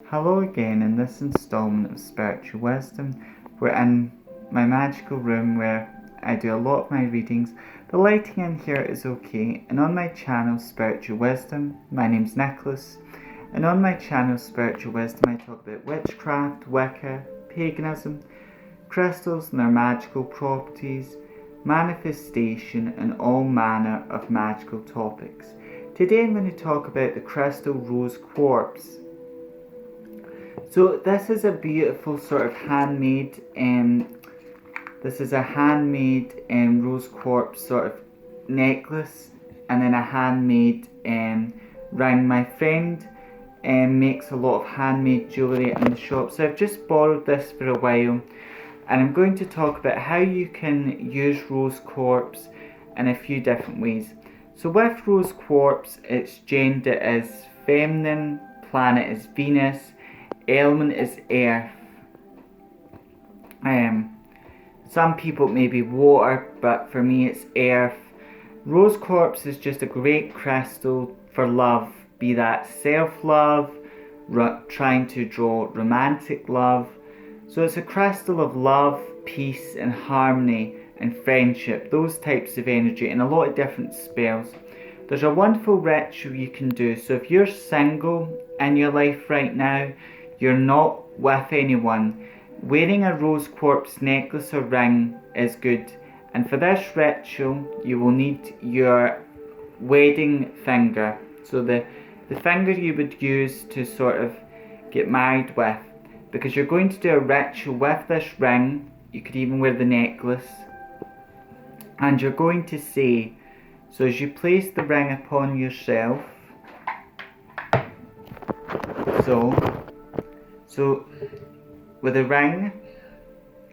Hello again. In this installment of Spiritual Wisdom, we're in my magical room where I do a lot of my readings. The lighting in here is okay, and on my channel Spiritual Wisdom, my name's Nicholas, and on my channel Spiritual Wisdom I talk about witchcraft, Wicca, paganism, crystals and their magical properties, manifestation, and all manner of magical topics. Today I'm going to talk about the crystal rose quartz. So this is a beautiful sort of handmade, this is a handmade rose quartz sort of necklace, and then a handmade ring. My friend makes a lot of handmade jewellery in the shop, so I've just borrowed this for a while, and I'm going to talk about how you can use rose quartz in a few different ways. So with rose quartz, its gender is feminine, planet is Venus, element is earth. Some people it may be water, but for me it's earth. Rose quartz is just a great crystal for love, be that self-love, trying to draw romantic love. So it's a crystal of love, peace and harmony and friendship, those types of energy, and a lot of different spells. There's a wonderful ritual you can do. So if you're single in your life right now, you're not with anyone, wearing a rose quartz necklace or ring is good. And for this ritual, you will need your wedding finger. So the finger you would use to sort of get married with. Because you're going to do a ritual with this ring, you could even wear the necklace. And you're going to say, so as you place the ring upon yourself, so with a ring,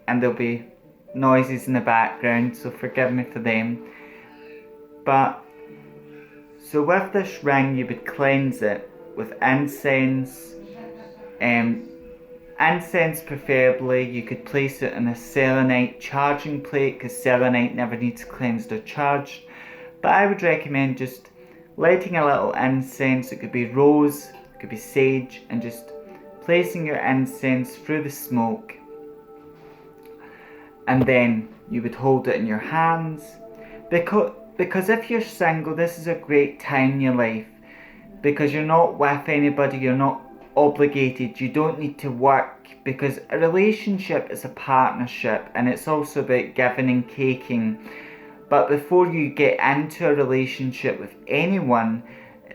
and there'll be noises in the background, so forgive me for them. But so with this ring, you would cleanse it with incense. Incense preferably. You could place it in a selenite charging plate, because selenite never needs cleansed or charged. But I would recommend just lighting a little incense. It could be rose, it could be sage, and just placing your incense through the smoke, and then you would hold it in your hands, because if you're single, this is a great time in your life, because you're not with anybody, you're not obligated, you don't need to work, because a relationship is a partnership, and it's also about giving and taking. But before you get into a relationship with anyone,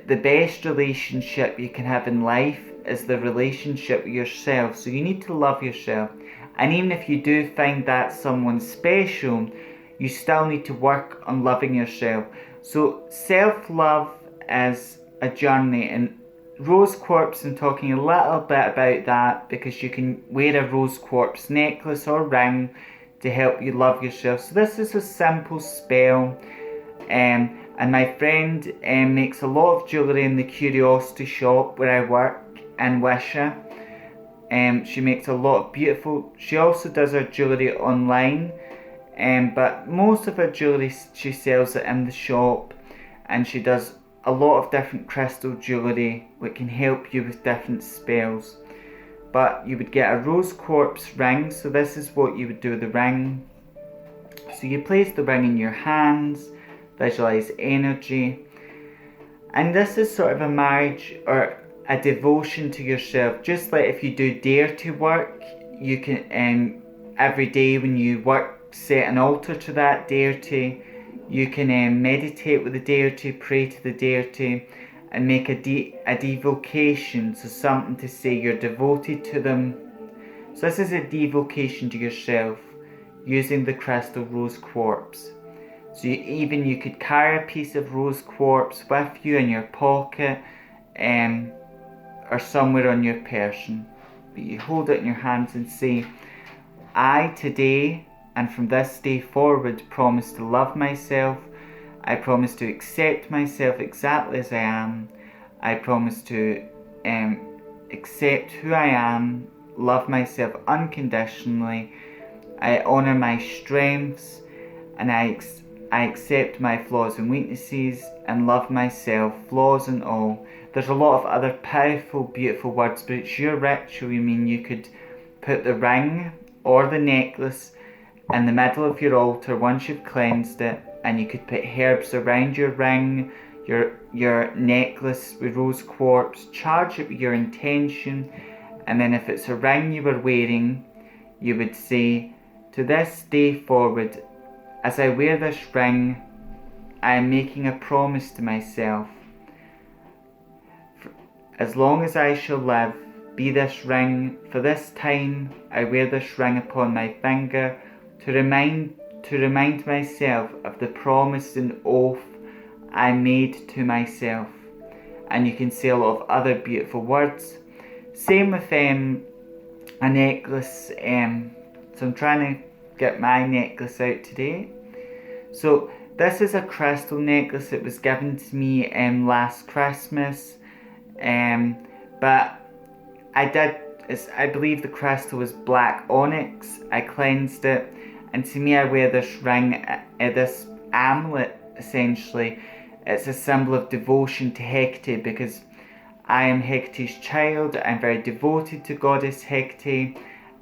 the best relationship you can have in life is the relationship with yourself. So you need to love yourself. And even if you do find that someone special, you still need to work on loving yourself. So self-love is a journey, and rose quartz, I'm talking a little bit about that, because you can wear a rose quartz necklace or ring to help you love yourself. So this is a simple spell, and my friend makes a lot of jewellery in the curiosity shop where I work in Wisha. She makes a lot of beautiful, she also does her jewellery online, but most of her jewellery she sells it in the shop, and she does a lot of different crystal jewellery which can help you with different spells. But you would get a rose quartz ring, so this is what you would do with the ring. So you place the ring in your hands, visualize energy, and this is sort of a marriage or a devotion to yourself. Just like if you do dare to work, you can every day when you work, set an altar to that deity. You can meditate with the deity, pray to the deity, and make a devocation, so something to say you're devoted to them. So this is a devocation to yourself using the crystal rose quartz. So you could carry a piece of rose quartz with you in your pocket, or somewhere on your person. But you hold it in your hands and say, I today and from this day forward promise to love myself. I promise to accept myself exactly as I am. I promise to accept who I am, love myself unconditionally. I honour my strengths, and I accept my flaws and weaknesses, and love myself, flaws and all, There's a lot of other powerful, beautiful words, but it's your ritual. You could put the ring or the necklace in the middle of your altar once you've cleansed it, and you could put herbs around your ring, your necklace with rose quartz, charge it with your intention, and then if it's a ring you were wearing, you would say, to this day forward, as I wear this ring, I am making a promise to myself. As long as I shall live, be this ring, for this time I wear this ring upon my finger to remind myself of the promise and oath I made to myself. And you can say a lot of other beautiful words. Same with a necklace. So I'm trying to get my necklace out today. So this is a crystal necklace. It was given to me last Christmas. But I believe the crystal was black onyx. I cleansed it, and to me I wear this ring, this amulet essentially. It's a symbol of devotion to Hecate, because I am Hecate's child. I'm very devoted to Goddess Hecate,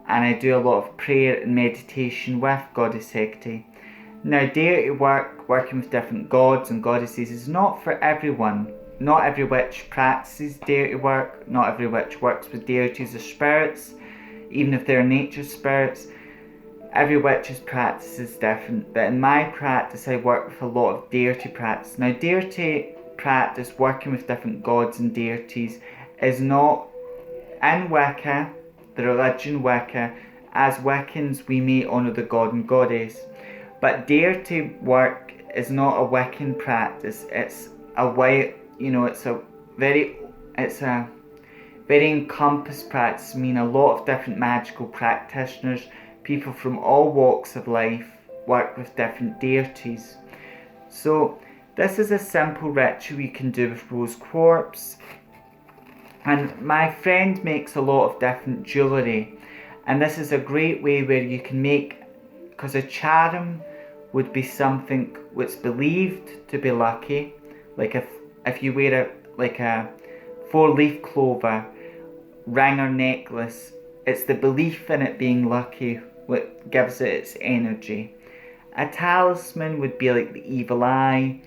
and I do a lot of prayer and meditation with Goddess Hecate. Now, deity work, working with different gods and goddesses, is not for everyone. Not every witch practices deity work. Not every witch works with deities or spirits, even if they're nature spirits. Every witch's practice is different, but in my practice I work with a lot of deity practice. Now, deity practice, working with different gods and deities, is not in Wicca, the religion Wicca. As Wiccans, we may honour the god and goddess, but deity work is not a Wiccan practice. It's a way, it's a very encompassed practice. A lot of different magical practitioners, people from all walks of life, work with different deities. So this is a simple ritual you can do with rose quartz. And my friend makes a lot of different jewellery, and this is a great way where you can make, because a charm would be something that's believed to be lucky. Like if you wear a 4-leaf clover ring or necklace, it's the belief in it being lucky what gives it its energy. A talisman would be like the evil eye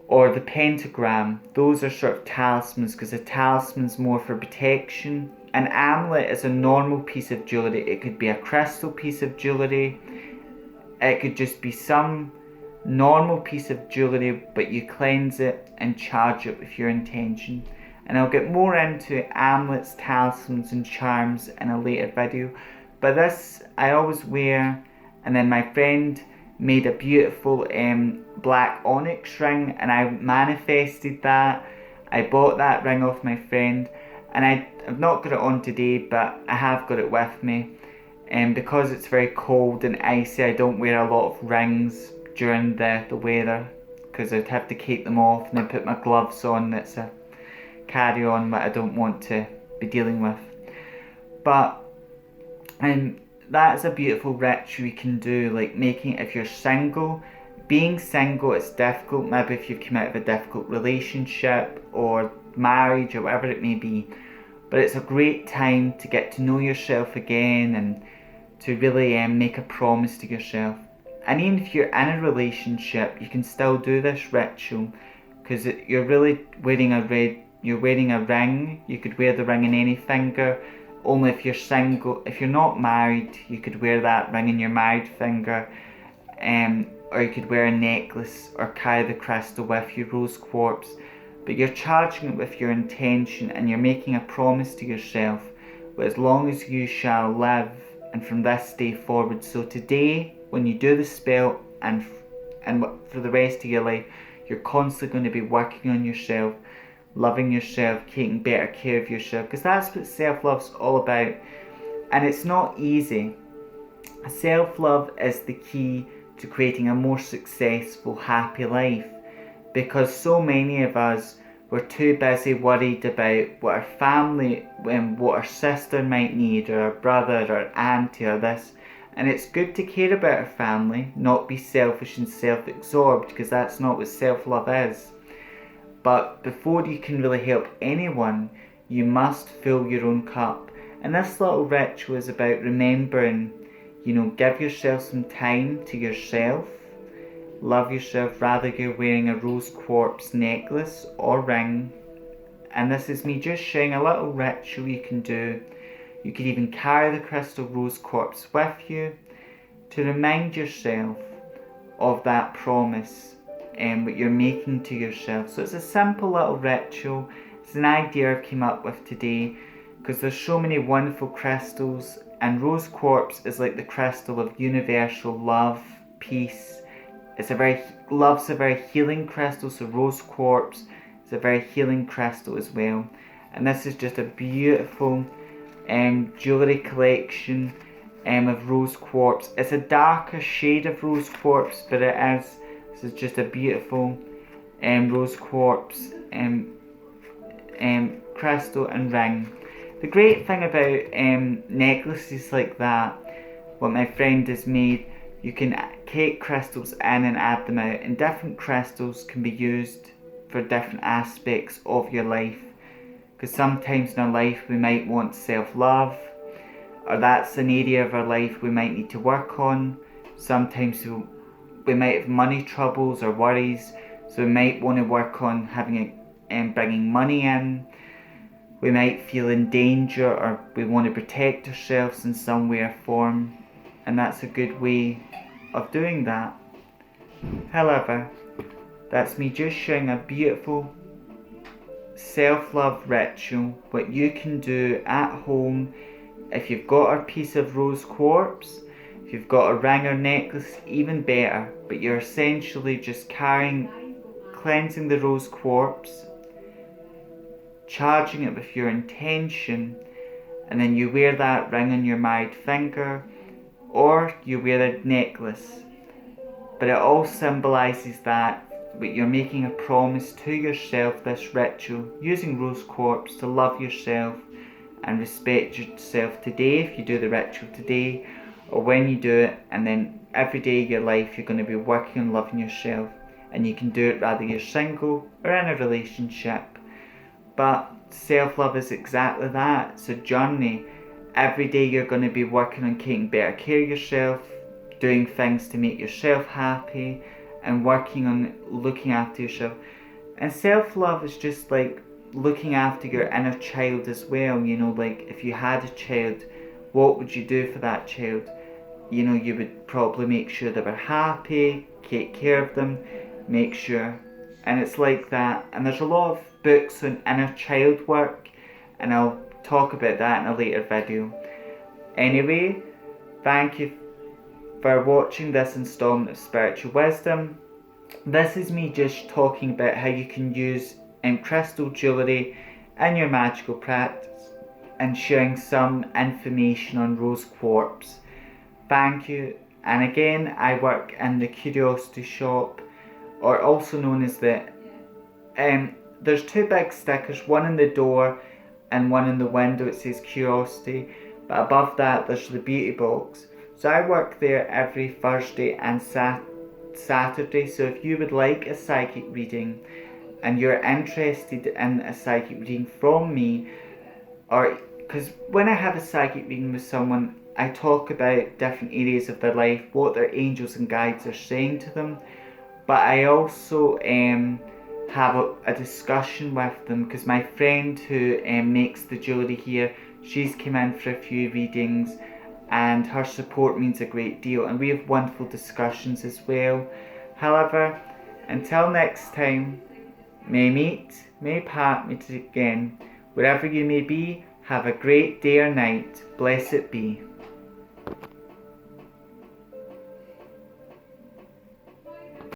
or the pentagram. Those are sort of talismans, because a talisman's more for protection. An amulet is a normal piece of jewellery. It could be a crystal piece of jewellery. It could just be some normal piece of jewellery, but you cleanse it and charge it with your intention. And I'll get more into amulets, talismans and charms in a later video. But this I always wear, and then my friend made a beautiful black onyx ring, and I manifested that. I bought that ring off my friend, and I've not got it on today, but I have got it with me. And because it's very cold and icy, I don't wear a lot of rings during the weather, because I'd have to keep them off and then put my gloves on. That's a carry on that I don't want to be dealing with. But that's a beautiful ritual you can do, like making it if you're single. Being single, it's difficult, maybe if you've come out of a difficult relationship or marriage or whatever it may be. But it's a great time to get to know yourself again and to really make a promise to yourself. And even if you're in a relationship, you can still do this ritual, because you're really wearing you're wearing a ring. You could wear the ring in any finger. Only if you're single. If you're not married, you could wear that ring in your married finger, or you could wear a necklace or carry the crystal with you, rose quartz. But you're charging it with your intention, and you're making a promise to yourself, but as long as you shall live, and from this day forward. So today, when you do the spell, and for the rest of your life, you're constantly going to be working on yourself, loving yourself, taking better care of yourself, because that's what self-love's all about. And it's not easy. Self-love is the key to creating a more successful, happy life, because so many of us were too busy worried about what our family, what our sister might need, or our brother or auntie or this. And it's good to care about our family, not be selfish and self-absorbed, because that's not what self-love is. But before you can really help anyone, you must fill your own cup. And this little ritual is about remembering, give yourself some time to yourself. Love yourself, rather you're wearing a rose quartz necklace or ring. And this is me just sharing a little ritual you can do. You could even carry the crystal rose quartz with you to remind yourself of that promise what you're making to yourself. So it's a simple little ritual. It's an idea I came up with today because there's so many wonderful crystals, and rose quartz is like the crystal of universal love, peace. Love's a very healing crystal, so rose quartz is a very healing crystal as well. And this is just a beautiful jewellery collection of rose quartz. It's a darker shade of rose quartz, but this is just a beautiful rose quartz crystal and ring. The great thing about necklaces like that, what my friend has made, you can take crystals in and add them out, and different crystals can be used for different aspects of your life. Because sometimes in our life we might want self-love, or that's an area of our life we might need to work on. Sometimes we might have money troubles or worries, so we might want to work on bringing money in. We might feel in danger, or we want to protect ourselves in some way or form, and that's a good way of doing that. However, that's me just sharing a beautiful self-love ritual, what you can do at home. If you've got a piece of rose quartz, if you've got a ring or necklace, even better, but you're essentially just cleansing the rose quartz, charging it with your intention, and then you wear that ring on your married finger, or you wear a necklace. But it all symbolises that you're making a promise to yourself, this ritual, using rose quartz to love yourself and respect yourself today, if you do the ritual today, or when you do it, and then every day of your life you're going to be working on loving yourself. And you can do it whether you're single or in a relationship. But self-love is exactly that. It's a journey. Every day you're going to be working on taking better care of yourself, doing things to make yourself happy, and working on looking after yourself. And self-love is just like looking after your inner child as well. Like if you had a child, what would you do for that child? You would probably make sure they were happy, take care of them, make sure. And it's like that. And there's a lot of books on inner child work, and I'll talk about that in a later video. Anyway, thank you for watching this installment of Spiritual Wisdom. This is me just talking about how you can use crystal jewellery in your magical practice, and sharing some information on rose quartz. Thank you. And again, I work in the Curiosity Shop, or also known as there's two big stickers, one in the door and one in the window. It says Curiosity, but above that there's the beauty box. So I work there every Thursday and Saturday. So if you would like a psychic reading and you're interested in a psychic reading from me, or because when I have a psychic reading with someone, I talk about different areas of their life, what their angels and guides are saying to them, but I also have a discussion with them, because my friend who makes the jewellery here, she's come in for a few readings, and her support means a great deal, and we have wonderful discussions as well. However, until next time, may part meet again. Wherever you may be, have a great day or night. Blessed be.